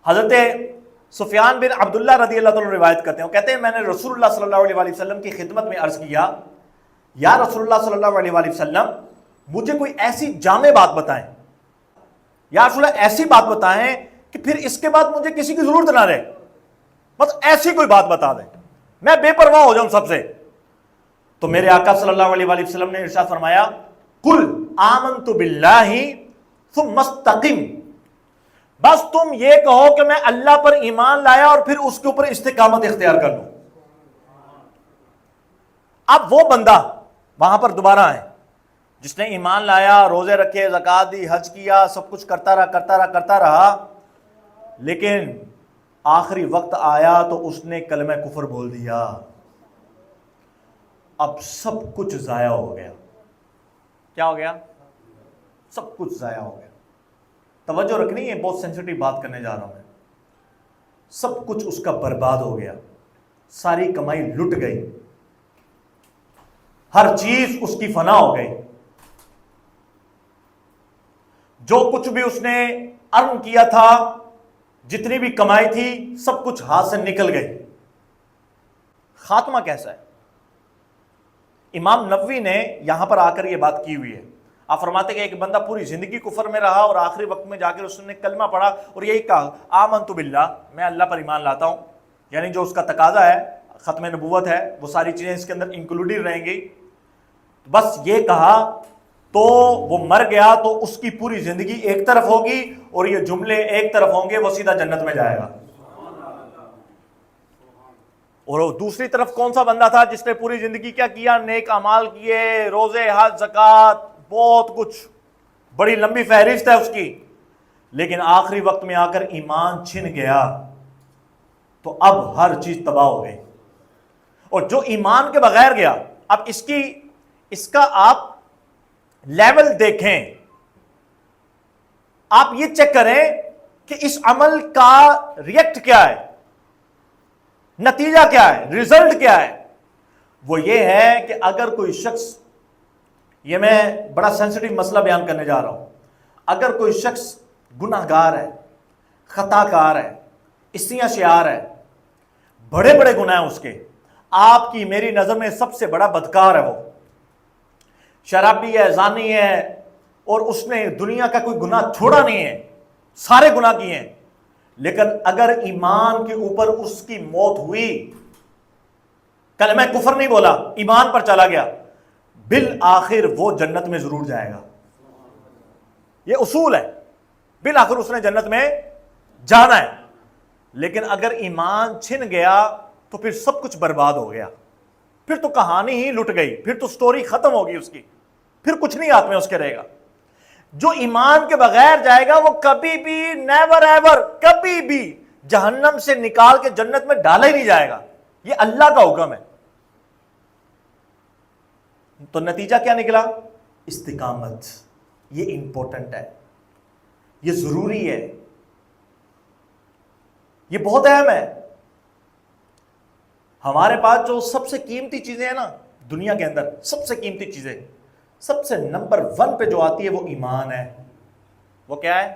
حضرت سفیان بن عبداللہ رضی اللہ تعالیٰ روایت کرتے ہیں، وہ کہتے ہیں میں نے رسول اللہ صلی اللہ علیہ وسلم کی خدمت میں عرض کیا، یا رسول اللہ صلی اللہ علیہ وسلم مجھے کوئی ایسی جامع بات بتائیں، یا رسول اللہ ایسی بات بتائیں کہ پھر اس کے بعد مجھے کسی کی ضرورت نہ رہے، بس ایسی کوئی بات بتا دیں میں بے پرواہ ہو جاؤں سب سے۔ تو میرے آقا صلی اللہ علیہ وسلم نے ارشاد فرمایا قل آمنت باللہ ثم استقم، بس تم یہ کہو کہ میں اللہ پر ایمان لایا اور پھر اس کے اوپر استقامت اختیار کر لوں۔ اب وہ بندہ وہاں پر دوبارہ آئے جس نے ایمان لایا، روزے رکھے، زکوٰۃ دی، حج کیا، سب کچھ کرتا رہا، لیکن آخری وقت آیا تو اس نے کلمہ کفر بول دیا، اب سب کچھ ضائع ہو گیا۔ کیا ہو گیا؟ سب کچھ ضائع ہو گیا۔ توجہ رکھنی ہے، بہت سینسٹیو بات کرنے جا رہا ہوں میں۔ سب کچھ اس کا برباد ہو گیا، ساری کمائی لٹ گئی، ہر چیز اس کی فنا ہو گئی، جو کچھ بھی اس نے ارن کیا تھا، جتنی بھی کمائی تھی، سب کچھ ہاتھ سے نکل گئی۔ خاتمہ کیسا ہے؟ امام نووی نے یہاں پر آ کر یہ بات کی ہوئی ہے۔ آپ فرماتے ہیں کہ ایک بندہ پوری زندگی کفر میں رہا اور آخری وقت میں جا کر اس نے کلمہ پڑھا اور یہی کہا آمنت باللہ، میں اللہ پر ایمان لاتا ہوں، یعنی جو اس کا تقاضا ہے، ختم نبوت ہے، وہ ساری چیزیں اس کے اندر انکلوڈیڈ رہیں گی، بس یہ کہا تو وہ مر گیا تو اس کی پوری زندگی ایک طرف ہوگی اور یہ جملے ایک طرف ہوں گے، وہ سیدھا جنت میں جائے گا۔ اور دوسری طرف کون سا بندہ تھا جس نے پوری زندگی کیا کیا؟ نیک اعمال کیے، روزے، حج، زکوٰۃ، بہت کچھ، بڑی لمبی فہرست ہے اس کی، لیکن آخری وقت میں آ کر ایمان چھن گیا تو اب ہر چیز تباہ ہو گئی۔ اور جو ایمان کے بغیر گیا، اب اس کا آپ لیول دیکھیں، آپ یہ چیک کریں کہ اس عمل کا ریئیکٹ کیا ہے، نتیجہ کیا ہے، ریزلٹ کیا ہے۔ وہ یہ ہے کہ اگر کوئی شخص، یہ میں بڑا سینسٹیو مسئلہ بیان کرنے جا رہا ہوں، اگر کوئی شخص گناہ گار ہے، خطا کار ہے، اسیاں شعار ہے، بڑے بڑے گناہ ہیں اس کے، آپ کی میری نظر میں سب سے بڑا بدکار ہے، وہ شرابی ہے، زانی ہے، اور اس نے دنیا کا کوئی گناہ چھوڑا نہیں ہے، سارے گناہ کیے ہیں، لیکن اگر ایمان کے اوپر اس کی موت ہوئی، کلمہ کفر نہیں بولا، ایمان پر چلا گیا، بالآخر وہ جنت میں ضرور جائے گا۔ یہ اصول ہے، بالآخر اس نے جنت میں جانا ہے۔ لیکن اگر ایمان چھن گیا تو پھر سب کچھ برباد ہو گیا، پھر تو کہانی ہی لٹ گئی، پھر تو سٹوری ختم ہوگی اس کی، پھر کچھ نہیں ہاتھ میں اس کے رہے گا۔ جو ایمان کے بغیر جائے گا وہ کبھی بھی، نیور ایور، کبھی بھی جہنم سے نکال کے جنت میں ڈالا ہی نہیں جائے گا، یہ اللہ کا حکم ہے۔ تو نتیجہ کیا نکلا؟ استقامت۔ یہ امپورٹنٹ ہے، یہ ضروری ہے، یہ بہت اہم ہے۔ ہمارے پاس جو سب سے قیمتی چیزیں ہیں نا دنیا کے اندر، سب سے قیمتی چیزیں، سب سے نمبر 1 پہ جو آتی ہے وہ ایمان ہے۔ وہ کیا ہے؟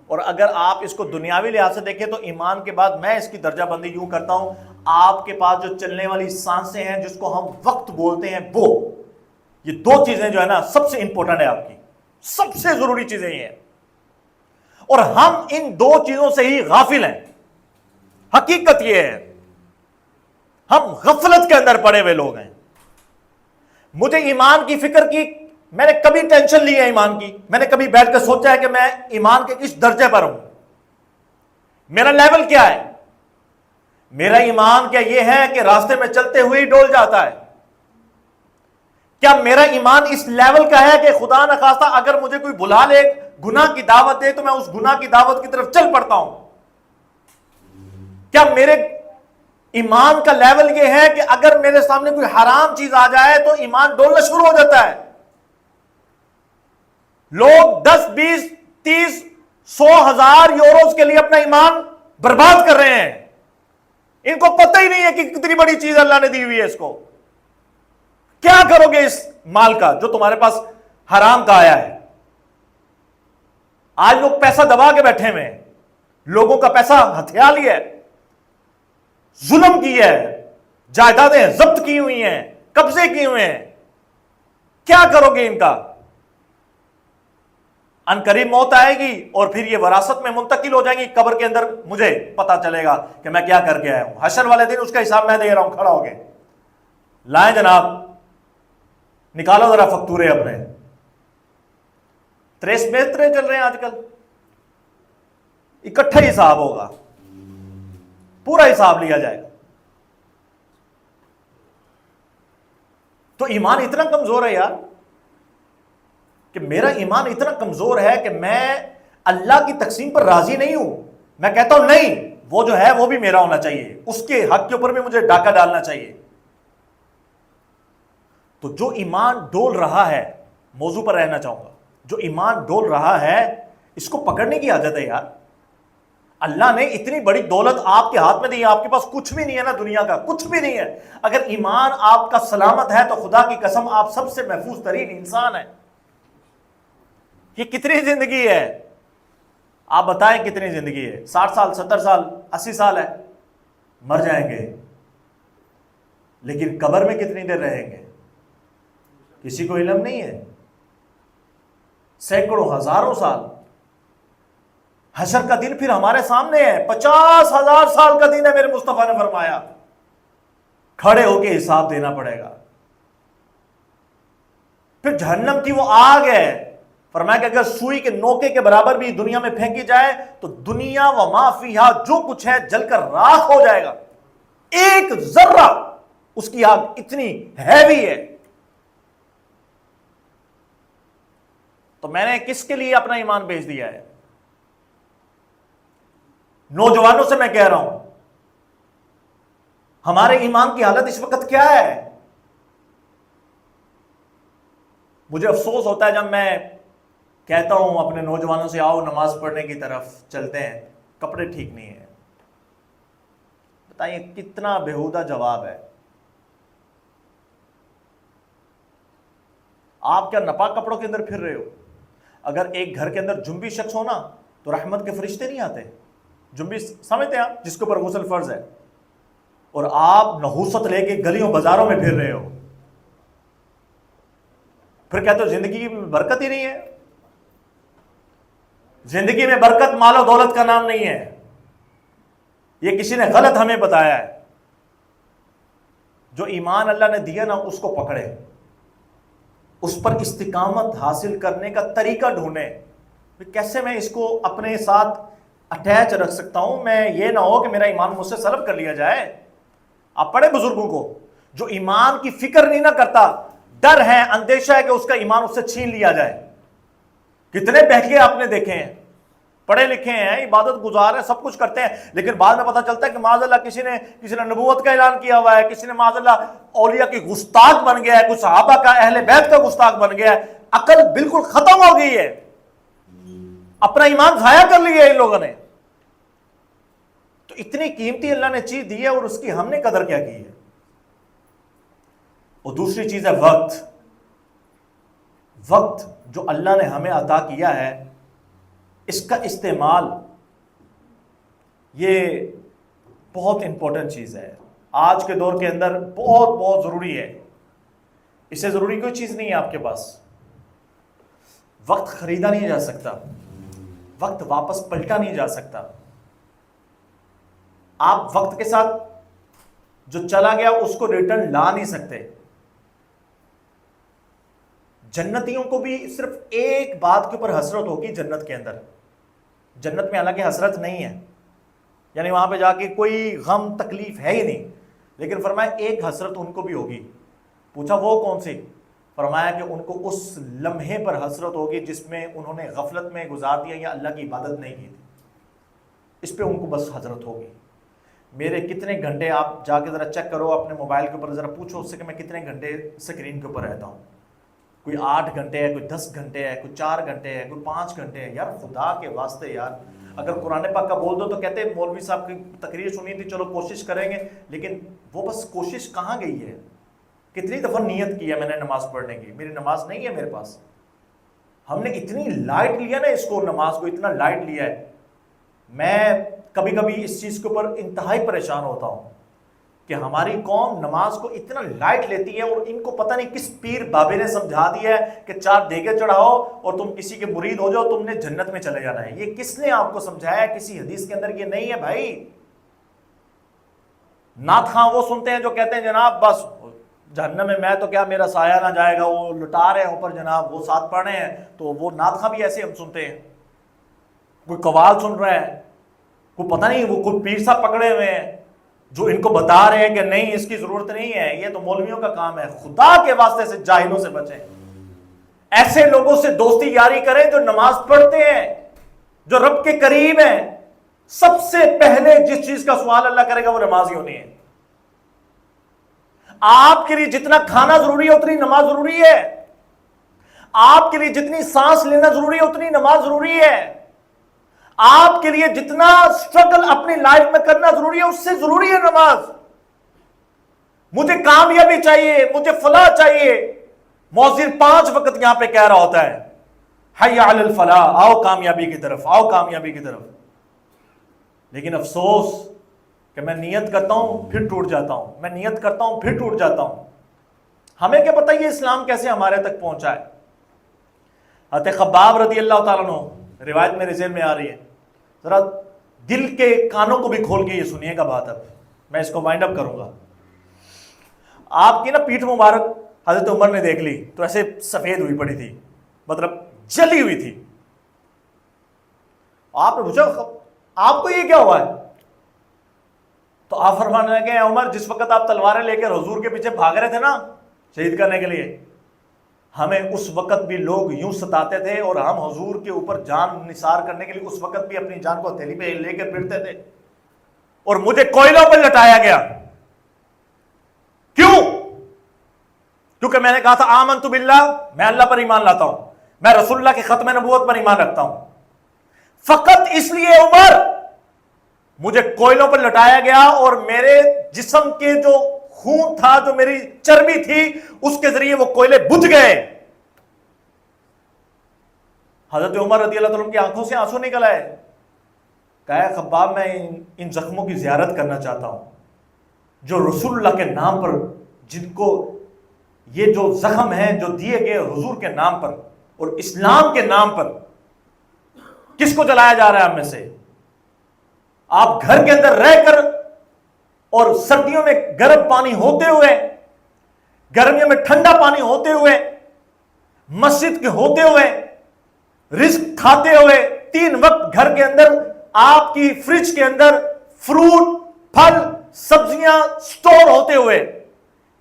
اور اگر آپ اس کو دنیاوی لحاظ سے دیکھیں تو ایمان کے بعد میں اس کی درجہ بندی یوں کرتا ہوں، آپ کے پاس جو چلنے والی سانسیں ہیں جس کو ہم وقت بولتے ہیں، وہ یہ 2 چیزیں جو ہے نا سب سے امپورٹنٹ ہے، آپ کی سب سے ضروری چیزیں یہ ہیں، اور ہم ان 2 چیزوں سے ہی غافل ہیں۔ حقیقت یہ ہے ہم غفلت کے اندر پڑے ہوئے لوگ ہیں۔ مجھے ایمان کی فکر کی، میں نے کبھی ٹینشن لی ہے ایمان کی، میں نے کبھی بیٹھ کر سوچا ہے کہ میں ایمان کے کس درجے پر ہوں، میرا لیول کیا ہے؟ میرا ایمان کیا یہ ہے کہ راستے میں چلتے ہوئے ہی ڈول جاتا ہے؟ کیا میرا ایمان اس لیول کا ہے کہ خدا نخواستہ اگر مجھے کوئی بلا لے، گناہ کی دعوت دے، تو میں اس گناہ کی دعوت کی طرف چل پڑتا ہوں؟ کیا میرے ایمان کا لیول یہ ہے کہ اگر میرے سامنے کوئی حرام چیز آ جائے تو ایمان ڈولنا شروع ہو جاتا ہے؟ لوگ 10، 20، 30، 100,000 یوروز کے لیے اپنا ایمان برباد کر رہے ہیں، ان کو پتہ ہی نہیں ہے کہ کتنی بڑی چیز اللہ نے دی ہوئی ہے اس کو۔ کیا کرو گے اس مال کا جو تمہارے پاس حرام کا آیا ہے؟ آج لوگ پیسہ دبا کے بیٹھے ہوئے ہیں، لوگوں کا پیسہ ہتھیا لیا ہے، ظلم کیا ہے، جائیدادیں ضبط کی ہوئی ہیں، قبضے کیے ہوئے ہیں، کیا کرو گے ان کا؟ ان قریب موت آئے گی اور پھر یہ وراثت میں منتقل ہو جائیں گی، قبر کے اندر مجھے پتا چلے گا کہ میں کیا کر کے آیا ہوں، حشر والے دن اس کا حساب میں دے رہا ہوں، کھڑا ہو گئے، لائیں جناب، نکالو ذرا فکتورے اپنے، تریس میترے چل رہے ہیں آج کل، اکٹھا حساب ہوگا، پورا حساب لیا جائے گا۔ تو ایمان اتنا کمزور ہے یار، کہ میرا ایمان اتنا کمزور ہے کہ میں اللہ کی تقسیم پر راضی نہیں ہوں، میں کہتا ہوں نہیں، وہ جو ہے وہ بھی میرا ہونا چاہیے، اس کے حق کے اوپر بھی مجھے ڈاکہ ڈالنا چاہیے۔ تو جو ایمان ڈول رہا ہے، موضوع پر رہنا چاہوں گا، جو ایمان ڈول رہا ہے اس کو پکڑنے کی عادت ہے یار۔ اللہ نے اتنی بڑی دولت آپ کے ہاتھ میں دی ہے، آپ کے پاس کچھ بھی نہیں ہے نا، دنیا کا کچھ بھی نہیں ہے، اگر ایمان آپ کا سلامت ہے تو خدا کی قسم آپ سب سے محفوظ ترین انسان ہے۔ یہ کتنی زندگی ہے؟ آپ بتائیں کتنی زندگی ہے؟ 60 سال، 70 سال، 80 سال ہے، مر جائیں گے، لیکن قبر میں کتنی دیر رہیں گے کسی کو علم نہیں ہے، سینکڑوں ہزاروں سال۔ حشر کا دن پھر ہمارے سامنے ہے، 50,000 سال کا دن ہے، میرے مصطفیٰ نے فرمایا، کھڑے ہو کے حساب دینا پڑے گا۔ پھر جہنم کی وہ آگ ہے، فرمایا کہ اگر سوئی کے نوکے کے برابر بھی دنیا میں پھینکی جائے تو دنیا و ما فیہا جو کچھ ہے جل کر راکھ ہو جائے گا، ایک ذرہ اس کی آگ اتنی ہیوی ہے۔ تو میں نے کس کے لیے اپنا ایمان بیچ دیا ہے؟ نوجوانوں سے میں کہہ رہا ہوں، ہمارے ایمان کی حالت اس وقت کیا ہے؟ مجھے افسوس ہوتا ہے جب میں کہتا ہوں اپنے نوجوانوں سے آؤ نماز پڑھنے کی طرف چلتے ہیں، کپڑے ٹھیک نہیں ہیں۔ بتائیے کتنا بےہودہ جواب ہے۔ آپ کیا ناپاک کپڑوں کے اندر پھر رہے ہو؟ اگر ایک گھر کے اندر جنبی شخص ہونا تو رحمت کے فرشتے نہیں آتے۔ جنبی سمجھتے ہیں آپ، جس کے اوپر غسل فرض ہے، اور آپ نحوست لے کے گلیوں بازاروں میں پھر رہے ہو، پھر کہتے ہو زندگی میں برکت ہی نہیں ہے۔ زندگی میں برکت مال و دولت کا نام نہیں ہے، یہ کسی نے غلط ہمیں بتایا ہے۔ جو ایمان اللہ نے دیا نا اس کو پکڑے، اس پر استقامت حاصل کرنے کا طریقہ ڈھونڈے، کیسے میں اس کو اپنے ساتھ اٹیچ رکھ سکتا ہوں، میں یہ نہ ہو کہ میرا ایمان مجھ سے سلب کر لیا جائے۔ آپ پڑھے بزرگوں کو، جو ایمان کی فکر نہیں نہ کرتا، ڈر ہے، اندیشہ ہے کہ اس کا ایمان اس سے چھین لیا جائے۔ کتنے بہکے آپ نے دیکھے ہیں، پڑھے لکھے ہیں، عبادت گزار ہیں، سب کچھ کرتے ہیں، لیکن بعد میں پتہ چلتا ہے کہ معاذ اللہ کسی نے نبوت کا اعلان کیا ہوا ہے، کسی نے معاذ اللہ اولیاء کی گستاخ بن گیا ہے، کچھ صحابہ کا، اہل بیت کا گستاخ بن گیا ہے، عقل بالکل ختم ہو گئی ہے، اپنا ایمان ضائع کر لیا ہے ان لوگوں نے۔ تو اتنی قیمتی اللہ نے چیز دی ہے اور اس کی ہم نے قدر کیا کی ہے؟ اور دوسری چیز ہے وقت۔ وقت جو اللہ نے ہمیں عطا کیا ہے، اس کا استعمال یہ بہت امپورٹنٹ چیز ہے، آج کے دور کے اندر بہت بہت ضروری ہے، اس سے ضروری کوئی چیز نہیں ہے آپ کے پاس۔ وقت خریدا نہیں جا سکتا، وقت واپس پلٹا نہیں جا سکتا۔ آپ وقت کے ساتھ جو چلا گیا اس کو ریٹرن لا نہیں سکتے۔ جنتیوں کو بھی صرف ایک بات کے اوپر حسرت ہوگی جنت کے اندر، جنت میں حالانکہ حسرت نہیں ہے، یعنی وہاں پہ جا کے کوئی غم تکلیف ہے ہی نہیں، لیکن فرمایا ایک حسرت ان کو بھی ہوگی۔ پوچھا وہ کون سی؟ فرمایا کہ ان کو اس لمحے پر حسرت ہوگی جس میں انہوں نے غفلت میں گزار دیا یا اللہ کی عبادت نہیں کی تھی، اس پہ ان کو بس حسرت ہوگی۔ میرے کتنے گھنٹے، آپ جا کے ذرا چیک کرو اپنے موبائل کے اوپر، ذرا پوچھو اس سے کہ میں کتنے گھنٹے اسکرین کے اوپر رہتا ہوں۔ کوئی 8 گھنٹے ہے، کوئی 10 گھنٹے ہے، کوئی 4 گھنٹے ہے، کوئی 5 گھنٹے ہے۔ یار خدا کے واسطے یار، اگر قرآن پاک کا بول دو تو کہتے ہیں مولوی صاحب کی تقریر سنی تھی، چلو کوشش کریں گے، لیکن وہ بس کوشش کہاں گئی ہے؟ کتنی دفعہ نیت کی ہے میں نے نماز پڑھنے کی، میری نماز نہیں ہے میرے پاس۔ ہم نے اتنی لائٹ لیا نا اس کو، نماز کو اتنا لائٹ لیا ہے میں کبھی کبھی اس چیز کے اوپر انتہائی پریشان ہوتا ہوں کہ ہماری قوم نماز کو اتنا لائٹ لیتی ہے، اور ان کو پتہ نہیں کس پیر بابے نے سمجھا دیا ہے کہ 4 دیگے چڑھاؤ اور تم کسی کے مرید ہو جاؤ، تم نے جنت میں چلے جانا ہے۔ یہ کس نے آپ کو سمجھایا ہے؟ کسی حدیث کے اندر یہ نہیں ہے بھائی۔ نعت خواں وہ سنتے ہیں جو کہتے ہیں جناب بس جہنم میں تو کیا میرا سایہ نہ جائے گا، وہ لٹا رہے ہیں اوپر جناب، وہ ساتھ پڑھ رہے ہیں، تو وہ نعت خواں بھی ایسے ہم سنتے ہیں۔ کوئی قوال سن رہا ہے، کوئی پتہ نہیں وہ کوئی پیر صاحب پکڑے ہوئے ہیں جو ان کو بتا رہے ہیں کہ نہیں اس کی ضرورت نہیں ہے، یہ تو مولویوں کا کام ہے۔ خدا کے واسطے سے جاہلوں سے بچیں، ایسے لوگوں سے دوستی یاری کریں جو نماز پڑھتے ہیں، جو رب کے قریب ہیں۔ سب سے پہلے جس چیز کا سوال اللہ کرے گا وہ نمازی ہونی ہے۔ آپ کے لیے جتنا کھانا ضروری ہے اتنی نماز ضروری ہے، آپ کے لیے جتنی سانس لینا ضروری ہے اتنی نماز ضروری ہے، آپ کے لیے جتنا سٹرگل اپنی لائف میں کرنا ضروری ہے اس سے ضروری ہے نماز۔ مجھے کامیابی چاہیے، مجھے فلاح چاہیے، مؤذن 5 وقت یہاں پہ کہہ رہا ہوتا ہے حی علی الفلاح، آؤ کامیابی کی طرف، آؤ کامیابی کی طرف۔ لیکن افسوس کہ میں نیت کرتا ہوں پھر ٹوٹ جاتا ہوں، میں نیت کرتا ہوں پھر ٹوٹ جاتا ہوں۔ ہمیں کیا پتہ یہ اسلام کیسے ہمارے تک پہنچا ہے۔ حضرت خباب رضی اللہ تعالیٰ عنہ، روایت میرے ذہن میں آ رہی ہے، ذرا دل کے کانوں کو بھی کھول کے یہ سنیے گا بات۔ اب میں اس کو وائنڈ اپ کروں گا۔ آپ کی نا پیٹھ مبارک حضرت عمر نے دیکھ لی تو ایسے سفید ہوئی پڑی تھی، مطلب جلی ہوئی تھی۔ آپ نے پوچھا آپ کو یہ کیا ہوا ہے؟ تو آپ فرمانے لگے عمر جس وقت آپ تلواریں لے کر حضور کے پیچھے بھاگ رہے تھے نا شہید کرنے کے لیے، ہمیں اس وقت بھی لوگ یوں ستاتے تھے اور ہم حضور کے اوپر جان نثار کرنے کے لیے اس وقت بھی اپنی جان کو ہتھیلی پہ لے کر پھرتے تھے، اور مجھے کوئلوں پر لٹایا گیا۔ کیوں؟ کیونکہ میں نے کہا تھا آمنت باللہ، میں اللہ پر ایمان لاتا ہوں، میں رسول اللہ کے ختم نبوت پر ایمان رکھتا ہوں۔ فقط اس لیے عمر مجھے کوئلوں پر لٹایا گیا، اور میرے جسم کے جو خون تھا، جو میری چربی تھی، اس کے ذریعے وہ کوئلے بجھ گئے۔ حضرت عمر رضی اللہ تعالیٰ کی آنکھوں سے آنسو نکل آئے۔ کہا خباب میں ان زخموں کی زیارت کرنا چاہتا ہوں جو رسول اللہ کے نام پر، جن کو یہ جو زخم ہیں جو دیے گئے حضور کے نام پر اور اسلام کے نام پر۔ کس کو جلایا جا رہا ہے ہم میں سے؟ آپ گھر کے اندر رہ کر اور سردیوں میں گرم پانی ہوتے ہوئے، گرمیوں میں ٹھنڈا پانی ہوتے ہوئے، مسجد کے ہوتے ہوئے، رزق کھاتے ہوئے، 3 وقت گھر کے اندر آپ کی فریج کے اندر فروٹ، پھل، سبزیاں سٹور ہوتے ہوئے،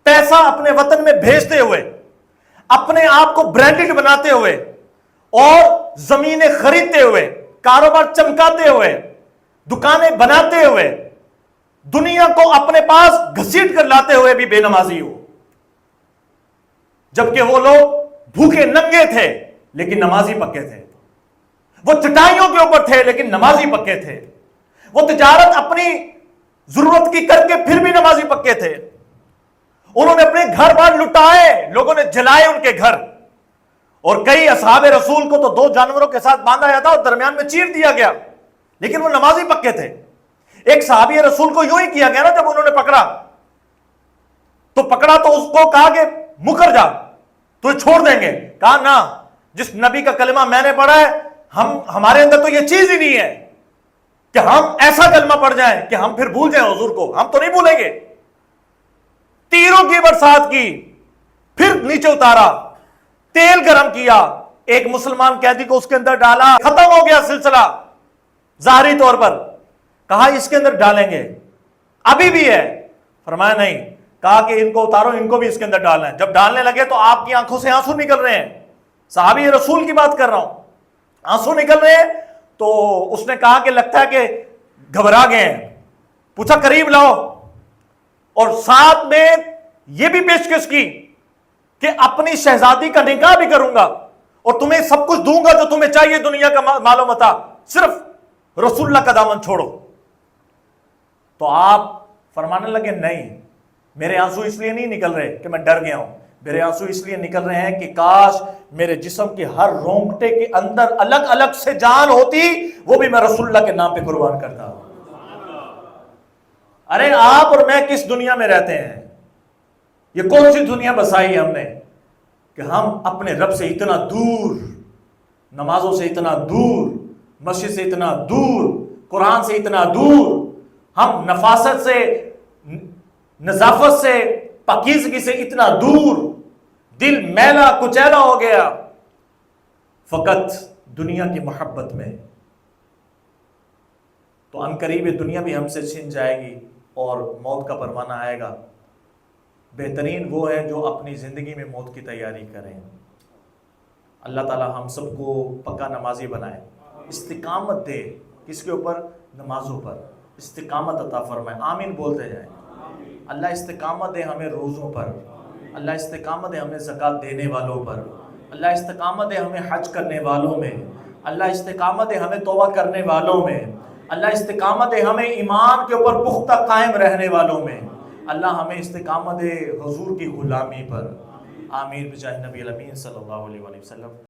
پیسہ اپنے وطن میں بھیجتے ہوئے، اپنے آپ کو برانڈڈ بناتے ہوئے اور زمینیں خریدتے ہوئے، کاروبار چمکاتے ہوئے، دکانیں بناتے ہوئے، دنیا کو اپنے پاس گھسیٹ کر لاتے ہوئے بھی بے نمازی ہو، جبکہ وہ لوگ بھوکے ننگے تھے لیکن نمازی پکے تھے، وہ چٹائیوں کے اوپر تھے لیکن نمازی پکے تھے، وہ تجارت اپنی ضرورت کی کر کے پھر بھی نمازی پکے تھے، انہوں نے اپنے گھر بار لٹائے، لوگوں نے جلائے ان کے گھر، اور کئی اصحاب رسول کو تو 2 جانوروں کے ساتھ باندھا گیا تھا اور درمیان میں چیر دیا گیا، لیکن وہ نمازی پکے تھے۔ ایک صحابی رسول کو یوں ہی کیا گیا نا، جب انہوں نے پکڑا تو اس کو کہا کہ مکر جا، تو چھوڑ دیں گے۔ کہا نا، جس نبی کا کلمہ میں نے پڑھا ہے، ہمارے اندر تو یہ چیز ہی نہیں ہے کہ ہم ایسا کلمہ پڑھ جائیں کہ ہم پھر بھول جائیں حضور کو، ہم تو نہیں بھولیں گے۔ تیروں کی برسات کی، پھر نیچے اتارا، تیل گرم کیا، ایک مسلمان قیدی کو اس کے اندر ڈالا، ختم ہو گیا سلسلہ ظاہری طور پر۔ کہا اس کے اندر ڈالیں گے، ابھی بھی ہے؟ فرمایا نہیں۔ کہا کہ ان کو اتارو، ان کو بھی اس کے اندر ڈالنا ہے۔ جب ڈالنے لگے تو آپ کی آنکھوں سے آنسو نکل رہے ہیں، صحابی رسول کی بات کر رہا ہوں، آنسو نکل رہے ہیں۔ تو اس نے کہا کہ لگتا ہے کہ گھبرا گئے ہیں، پوچھا قریب لاؤ، اور ساتھ میں یہ بھی پیشکش کی کہ اپنی شہزادی کا نکاح بھی کروں گا اور تمہیں سب کچھ دوں گا جو تمہیں چاہیے دنیا کا مال و متاع، صرف رسول اللہ کا دامن چھوڑو۔ تو آپ فرمانے لگے نہیں، میرے آنسو اس لیے نہیں نکل رہے کہ میں ڈر گیا ہوں، میرے آنسو اس لیے نکل رہے ہیں کہ کاش میرے جسم کے ہر رونگٹے کے اندر الگ الگ سے جان ہوتی، وہ بھی میں رسول اللہ کے نام پہ قربان کرتا ہوں۔ ارے آپ اور میں کس دنیا میں رہتے ہیں؟ یہ کون سی دنیا بسائی ہم نے کہ ہم اپنے رب سے اتنا دور، نمازوں سے اتنا دور، مسجد سے اتنا دور، قرآن سے اتنا دور، ہم نفاست سے، نظافت سے، پاکیزگی سے اتنا دور، دل میلا کچیلا ہو گیا فقط دنیا کی محبت میں۔ تو عنقریب یہ دنیا بھی ہم سے چھن جائے گی اور موت کا پروانہ آئے گا۔ بہترین وہ ہے جو اپنی زندگی میں موت کی تیاری کریں۔ اللہ تعالی ہم سب کو پکا نمازی بنائے، استقامت دے، کس کے اوپر؟ نمازوں پر استقامت عطا فرمائے۔ آمین بولتے جائیں۔ اللہ استقامت دے ہمیں روزوں پر، اللہ استقامت دے ہمیں زکوٰۃ دینے والوں پر، اللہ استقامت دے ہمیں حج کرنے والوں میں، اللہ استقامت دے ہمیں توبہ کرنے والوں میں، اللہ استقامت دے ہمیں ایمان کے اوپر پختہ قائم رہنے والوں میں، اللہ ہمیں استقامت دے حضور کی غلامی پر۔ آمین بجاہ نبی الامین صلی اللہ علیہ وسلم۔